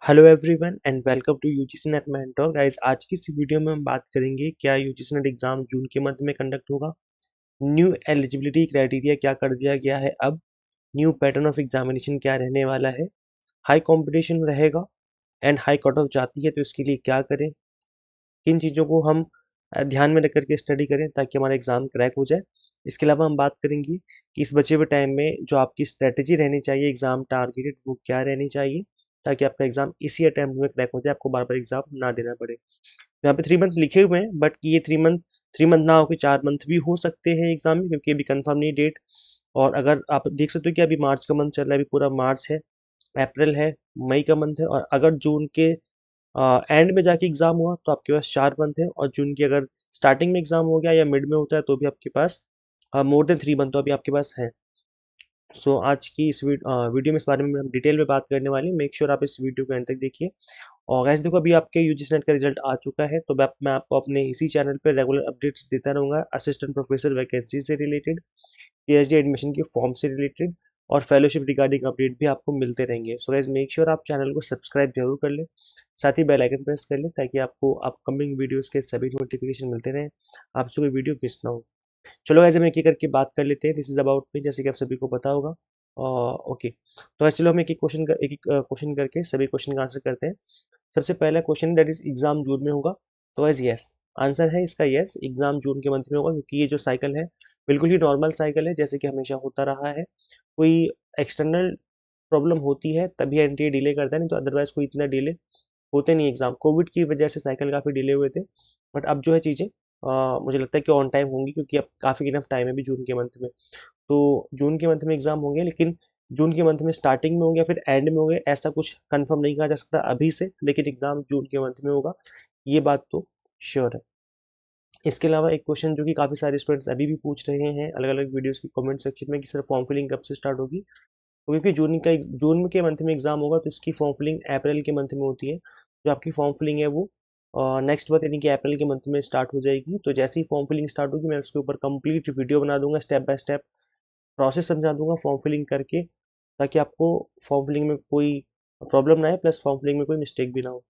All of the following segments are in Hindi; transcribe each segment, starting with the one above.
Hello everyone and welcome to UGC NET mentor guys. आज की इस वीडियो में हम बात करेंगे क्या यूजीसी नेट एग्जाम जून के मंथ में कंडक्ट होगा, न्यू एलिजिबिलिटी क्राइटेरिया क्या कर दिया गया है, अब न्यू पैटर्न ऑफ एग्जामिनेशन क्या रहने वाला है, हाई कंपटीशन रहेगा एंड हाई कट ऑफ जाती है तो इसके लिए क्या करें, किन चीज़ों को हम ध्यान में रख करके स्टडी करें ताकि हमारा एग्जाम क्रैक हो जाए। इसके अलावा हम बात करेंगे कि इस बचे हुए टाइम में जो आपकी स्ट्रेटेजी रहनी चाहिए एग्जाम टारगेटेड वो क्या रहनी चाहिए ताकि आपका एग्जाम इसी अटेम्प्ट में क्रैक हो जाए, आपको बार बार एग्जाम ना देना पड़े। यहाँ पे 3 मंथ लिखे हुए हैं बट ये 3 मंथ ना होकर 4 मंथ भी हो सकते हैं एग्जाम में, क्योंकि अभी कंफर्म नहीं डेट। और अगर आप देख सकते हो कि अभी मार्च का मंथ चल रहा है, अभी पूरा मार्च है, अप्रैल है, मई का मंथ है, और अगर जून के एंड में जाके एग्जाम हुआ तो आपके पास 4 मंथ है, और जून की अगर स्टार्टिंग में एग्जाम हो गया या मिड में होता है तो भी आपके पास मोर देन 3 मंथ तो अभी आपके पास है। सो आज की इस वीडियो में इस बारे में हम डिटेल में बात करने वाले हैं। मेक श्योर आप इस वीडियो को एंड तक देखिए। और गैस देखो, अभी आपके यूजीसी नेट का रिजल्ट आ चुका है तो मैं आपको अपने इसी चैनल पर रेगुलर अपडेट्स देता रहूँगा, असिस्टेंट प्रोफेसर वैकेंसी से रिलेटेड, पीएचडी एडमिशन के फॉर्म से रिलेटेड और फेलोशिप रिगार्डिंग अपडेट भी आपको मिलते रहेंगे। सो गाइस मेक श्योर आप चैनल को सब्सक्राइब जरूर कर लें, साथ ही बेल आइकन प्रेस कर लें ताकि आपको अपकमिंग वीडियोस के सभी नोटिफिकेशन मिलते रहें, आपसे कोई वीडियो मिस ना हो। चलो ऐसे में एक एक करके बात कर लेते हैं। दिस इज अबाउट मी, जैसे कि आप सभी को पता होगा। ओके, तो चलो हम एक एक क्वेश्चन करके सभी क्वेश्चन का आंसर करते हैं। सबसे पहला क्वेश्चन, दैट इज एग्जाम जून में होगा। तो एज यस, आंसर है इसका यस, एग्जाम जून के मंथ में होगा, क्योंकि ये जो साइकिल है बिल्कुल ही नॉर्मल साइकिल है जैसे कि हमेशा होता रहा है। कोई एक्सटर्नल प्रॉब्लम होती है तभी एनटीए डिले करता है, नहीं तो अदरवाइज कोई इतना डिले होते नहीं एग्जाम। कोविड की वजह से साइकिल काफ़ी डिले हुए थे, बट अब जो है चीज़ें मुझे लगता है कि ऑन टाइम होंगी, क्योंकि अब काफ़ी इनफ टाइम है भी जून के मंथ में। तो जून के मंथ में एग्जाम होंगे, लेकिन जून के मंथ में स्टार्टिंग में होंगे या फिर एंड में होंगे ऐसा कुछ कंफर्म नहीं कहा जा सकता अभी से, लेकिन एग्जाम जून के मंथ में होगा, ये बात तो श्योर है। इसके अलावा एक क्वेश्चन जो कि काफ़ी सारे स्टूडेंट्स अभी भी पूछ रहे हैं अलग अलग वीडियोस की कमेंट सेक्शन में कि सर फॉर्म फिलिंग कब से स्टार्ट होगी। तो क्योंकि जून के मंथ में एग्जाम होगा तो इसकी फॉर्म फिलिंग अप्रैल के मंथ में होती है। जो आपकी फॉर्म फिलिंग है वो नेक्स्ट मंथ यानी कि अप्रैल के मंथ में स्टार्ट हो जाएगी। तो जैसे ही फॉर्म फिलिंग स्टार्ट होगी मैं उसके ऊपर कंप्लीट वीडियो बना दूंगा, स्टेप बाय स्टेप प्रोसेस समझा दूंगा फॉर्म फिलिंग करके, ताकि आपको फॉर्म फिलिंग में कोई प्रॉब्लम ना आए, प्लस फॉर्म फिलिंग में कोई मिस्टेक भी ना हो।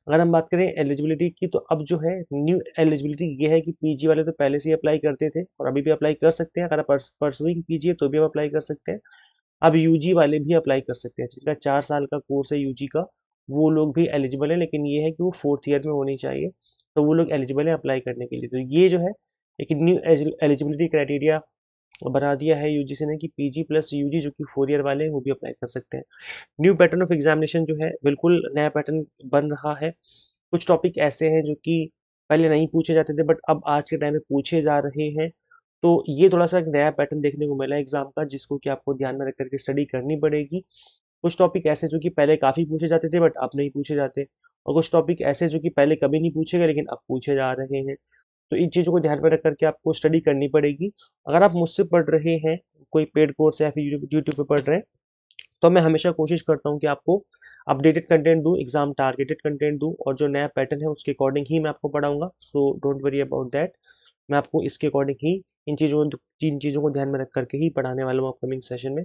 अगर हम बात करें एलिजिबिलिटी की, तो अब जो है न्यू एलिजिबिलिटी ये है कि पीजी वाले तो पहले से ही अप्लाई करते थे और अभी भी अप्लाई कर सकते हैं। अगर आप परसुइंग पीजी है तो भी आप अप्लाई कर सकते हैं। अब यूजी वाले भी अप्लाई कर सकते हैं, जिनका 4 साल का कोर्स है यूजी का, वो लोग भी एलिजिबल है, लेकिन ये है कि वो फोर्थ ईयर में होनी चाहिए, तो वो लोग एलिजिबल है अप्लाई करने के लिए। तो ये जो है एक न्यू एलिजिबिलिटी क्राइटेरिया बना दिया है यूजीसी ने कि पीजी प्लस यूजी जो कि 4 ईयर वाले हैं वो भी अप्लाई कर सकते हैं। न्यू पैटर्न ऑफ एग्जामिनेशन जो है बिल्कुल नया पैटर्न बन रहा है। कुछ टॉपिक ऐसे हैं जो कि पहले नहीं पूछे जाते थे बट अब आज के टाइम में पूछे जा रहे हैं। तो ये थोड़ा सा एक नया पैटर्न देखने को मिला है एग्जाम का, जिसको कि आपको ध्यान में रख करके स्टडी करनी पड़ेगी। कुछ टॉपिक ऐसे जो कि पहले काफ़ी पूछे जाते थे बट अब नहीं पूछे जाते, और कुछ टॉपिक ऐसे जो कि पहले कभी नहीं पूछे गए लेकिन अब पूछे जा रहे हैं। तो इन चीज़ों को ध्यान में रख करके आपको स्टडी करनी पड़ेगी। अगर आप मुझसे पढ़ रहे हैं, कोई पेड कोर्स या फिर यूट्यूब पे पढ़ रहे हैं, तो मैं हमेशा कोशिश करता हूँ कि आपको अपडेटेड कंटेंट दूँ, एग्जाम टारगेटेड कंटेंट दूँ, और जो नया पैटर्न है उसके अकॉर्डिंग ही मैं आपको पढ़ाऊंगा। So don't worry about that, मैं आपको इसके अकॉर्डिंग ही इन चीज़ों को ध्यान में रख करके ही पढ़ाने वाला हूँ अपकमिंग सेशन में।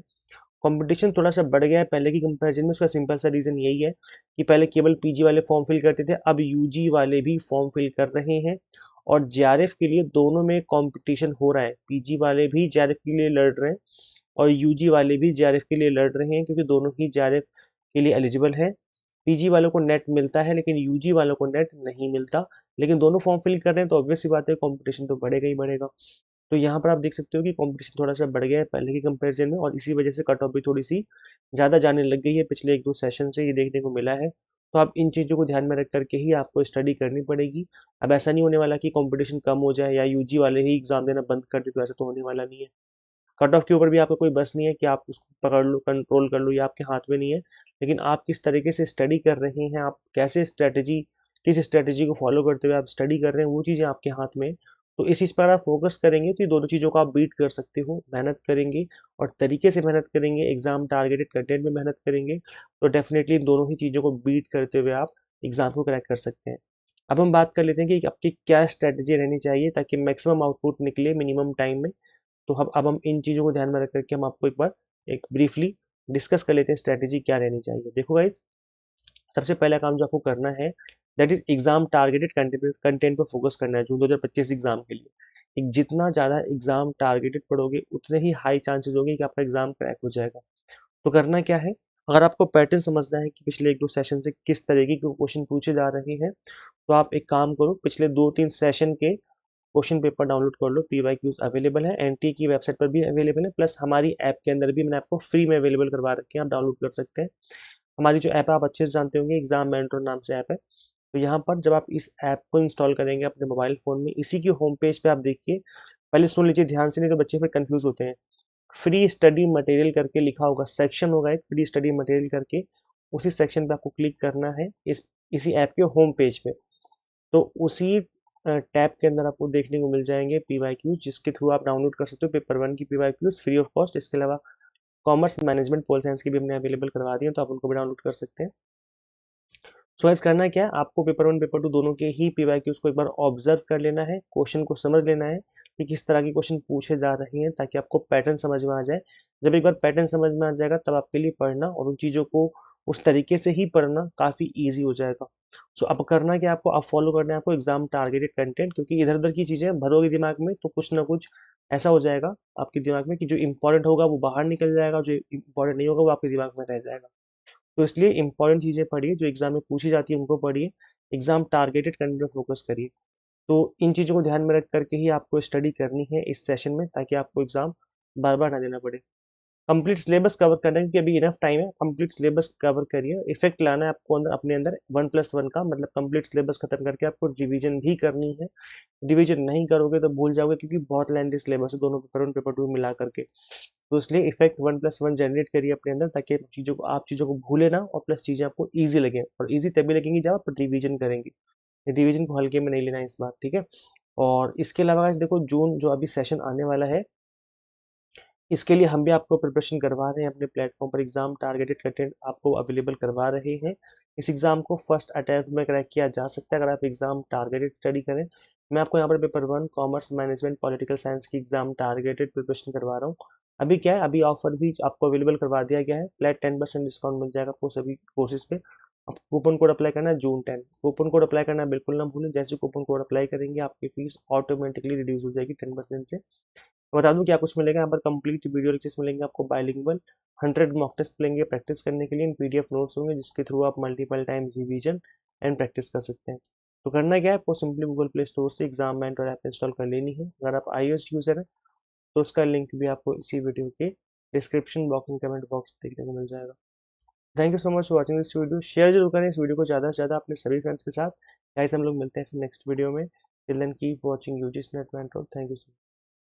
कंपटीशन थोड़ा सा बढ़ गया है पहले की कंपैरिजन में, उसका सिंपल सा रीज़न यही है कि पहले केवल पीजी वाले फॉर्म फिल करते थे, अब यूजी वाले भी फॉर्म फिल कर रहे हैं, और जेआरएफ के लिए दोनों में कंपटीशन हो रहा है। पीजी वाले भी जेआरएफ के लिए लड़ रहे हैं और यूजी वाले भी जेआरएफ के लिए लड़ रहे हैं, क्योंकि दोनों ही जेआरएफ के लिए एलिजिबल है। पीजी वालों को नेट मिलता है लेकिन यूजी वालों को नेट नहीं मिलता, लेकिन दोनों फॉर्म फिल कर रहे हैं तो ऑब्वियस सी बात है कंपटीशन तो बढ़ेगा ही बढ़ेगा। तो यहाँ पर आप देख सकते हो कि कंपटीशन थोड़ा सा बढ़ गया है पहले की कंपैरिजन में, और इसी वजह से कट ऑफ भी थोड़ी सी ज़्यादा जाने लग गई है, पिछले 1-2 सेशन से ये देखने को मिला है। तो आप इन चीज़ों को ध्यान में रख करके ही आपको स्टडी करनी पड़ेगी। अब ऐसा नहीं होने वाला कि कंपटीशन कम हो जाए या यूजी वाले ही एग्जाम देना बंद कर दे, तो ऐसा तो होने वाला नहीं है। कट ऑफ के ऊपर भी आपका कोई बस नहीं है कि आप उसको पकड़ लो, कंट्रोल कर लो, ये आपके हाथ में नहीं है। लेकिन आप किस तरीके से स्टडी कर रहे हैं, आप कैसे स्ट्रेटजी किस स्ट्रेटजी को फॉलो करते हुए आप स्टडी कर रहे हैं, वो चीज़ें आपके हाथ में है। तो इस चीज़ पर आप फोकस करेंगे तो ये दोनों चीज़ों को आप बीट कर सकते हो। मेहनत करेंगे और तरीके से मेहनत करेंगे, एग्जाम टारगेटेड कंटेंट में मेहनत करेंगे, तो डेफिनेटली इन दोनों ही चीज़ों को बीट करते हुए आप एग्जाम को क्रैक कर सकते हैं। अब हम बात कर लेते हैं कि आपकी क्या स्ट्रेटजी रहनी चाहिए ताकि मैक्सिमम आउटपुट निकले मिनिमम टाइम में। तो अब हम इन चीज़ों को ध्यान में रख करके हम आपको एक बार एक ब्रीफली डिस्कस कर लेते हैं स्ट्रैटेजी क्या रहनी चाहिए। देखो गाइज, सबसे पहला काम जो आपको करना है that is exam targeted content पर फोकस करना है जून 2025 एग्जाम के लिए। एक जितना ज़्यादा एग्जाम टारगेटेड पढ़ोगे उतने ही हाई चांसेस होंगे कि आपका एग्जाम क्रैक हो जाएगा। तो करना क्या है, अगर आपको पैटर्न समझना है कि पिछले 1-2 सेशन से किस तरीके के क्वेश्चन पूछे जा रहे हैं, तो आप एक काम करो, पिछले 2-3 सेशन के क्वेश्चन पेपर डाउनलोड कर लो। पीवाईक्यूज अवेलेबल है, एनटी की वेबसाइट पर भी अवेलेबल है, प्लस हमारी ऐप के अंदर भी मैंने आपको फ्री में अवेलेबल करवा रखे हैं, आप डाउनलोड कर सकते हैं। हमारी जो ऐप है आप अच्छे से जानते होंगे, एग्जाम मेंटर नाम से ऐप है। तो यहाँ पर जब आप इस ऐप को इंस्टॉल करेंगे अपने मोबाइल फ़ोन में, इसी की होम पेज पे आप देखिए, पहले सुन लीजिए ध्यान से, नहीं तो बच्चे फिर कंफ्यूज होते हैं। फ्री स्टडी मटेरियल करके लिखा होगा, सेक्शन होगा एक फ्री स्टडी मटेरियल करके, उसी सेक्शन पे आपको क्लिक करना है इसी ऐप के होम पेज पे। तो उसी टैब के अंदर आपको देखने को मिल जाएंगे पीवाईक्यूज, जिसके थ्रू आप डाउनलोड कर सकते हो पेपर 1 की पीवाईक्यूज फ्री ऑफ कॉस्ट। इसके अलावा कॉमर्स मैनेजमेंट पोल साइंस की भी हमने अवेलेबल करवा दी है, तो आप उनको भी डाउनलोड कर सकते हैं। सो गाइस करना क्या है, आपको पेपर 1 पेपर 2 दोनों के ही पीवाईक्यूज को एक बार ऑब्जर्व कर लेना है, क्वेश्चन को समझ लेना है कि किस तरह के क्वेश्चन पूछे जा रहे हैं, ताकि आपको पैटर्न समझ में आ जाए। जब एक बार पैटर्न समझ में आ जाएगा तब आपके लिए पढ़ना और उन चीज़ों को उस तरीके से ही पढ़ना काफ़ी ईजी हो जाएगा। सो अब करना क्या, आपको अब फॉलो करना है आपको एग्जाम टारगेटेड कंटेंट, क्योंकि इधर उधर की चीज़ें भरोगे दिमाग में तो कुछ ना कुछ ऐसा हो जाएगा आपके दिमाग में कि जो इंपॉर्टेंट होगा वो बाहर निकल जाएगा, जो इंपॉर्टेंट नहीं होगा वो आपके दिमाग में रह जाएगा। तो इसलिए इंपॉर्टेंट चीज़ें पढ़िए, जो एग्जाम में पूछी जाती है उनको पढ़िए, एग्जाम टारगेटेड कंटेंट पर फोकस करिए। तो इन चीज़ों को ध्यान में रख करके ही आपको स्टडी करनी है इस सेशन में, ताकि आपको एग्जाम बार बार ना देना पड़े। कंप्लीट सिलेबस कवर करना है, क्योंकि अभी इनफ टाइम है, कंप्लीट सिलेबस कवर करिए। इफेक्ट लाना है आपको अंदर, अपने अंदर 1+1 का, मतलब कंप्लीट सिलेबस खत्म करके आपको रिवीजन भी करनी है। रिवीजन नहीं करोगे तो भूल जाओगे, क्योंकि बहुत लेंथी सिलेबस है दोनों पेपर 1 पेपर 2 मिला करके। तो इसलिए इफेक्ट 1+1 जनरेट करिए अपने अंदर, ताकि चीज़ों को भूले ना, और प्लस चीज़ें आपको ईजी लगे, और ईजी तभी लगेंगी जब आप रिवीजन करेंगे। रिवीजन को हल्के में नहीं लेना है इस बार, ठीक है। और इसके अलावा guys देखो, जून जो अभी सेशन आने वाला है, इसके लिए हम भी आपको प्रिपरेशन करवा रहे हैं अपने प्लेटफॉर्म पर, एग्जाम टारगेटेड कंटेंट आपको अवेलेबल करवा रहे हैं। इस एग्जाम को फर्स्ट अटैम्प्ट में क्रैक किया जा सकता है अगर आप एग्जाम टारगेटेड स्टडी करें। मैं आपको यहाँ पर paper 1 commerce management political science की एग्जाम टारगेटेड प्रिपरेशन करवा रहा हूँ। अभी क्या है, अभी ऑफर भी आपको अवेलेबल करवा दिया गया है, फ्लैट 10% डिस्काउंट मिल जाएगा आपको सभी कोर्सेज पे। अब कूपन कोड अप्लाई करना है जून 10, कूपन कोड अप्लाई करना बिल्कुल ना भूलें। जैसे कूपन कोड अप्लाई करेंगे आपकी फीस ऑटोमेटिकली रिड्यूस हो जाएगी 10% से। बता दूं क्या कुछ मिलेगा यहाँ पर, कंप्लीट वीडियो लेक्चर्स मिलेंगे आपको, बाइलिंगुअल 100 मॉक टेस्ट मिलेंगे प्रैक्टिस करने के लिए, पीडीएफ नोट्स होंगे जिसके थ्रू आप multiple time revision and practice कर सकते हैं। तो करना क्या है, आपको सिंपली गूगल प्ले स्टोर से एग्जाम मेंटर ऐप इंस्टॉल कर लेनी है। अगर आप iOS यूजर है तो उसका लिंक भी आपको इसी वीडियो के डिस्क्रिप्शन बॉक्स में कमेंट बॉक्स देखने को मिल जाएगा। Thank you so much for watching this video. Share जरूर करें इस वीडियो को ज़्यादा से ज़्यादा अपने सभी फ्रेंड्स के साथ। गाइस हम लोग मिलते हैं फिर नेक्स्ट वीडियो में। Till then keep watching UGC NET mentor. Thank you so much.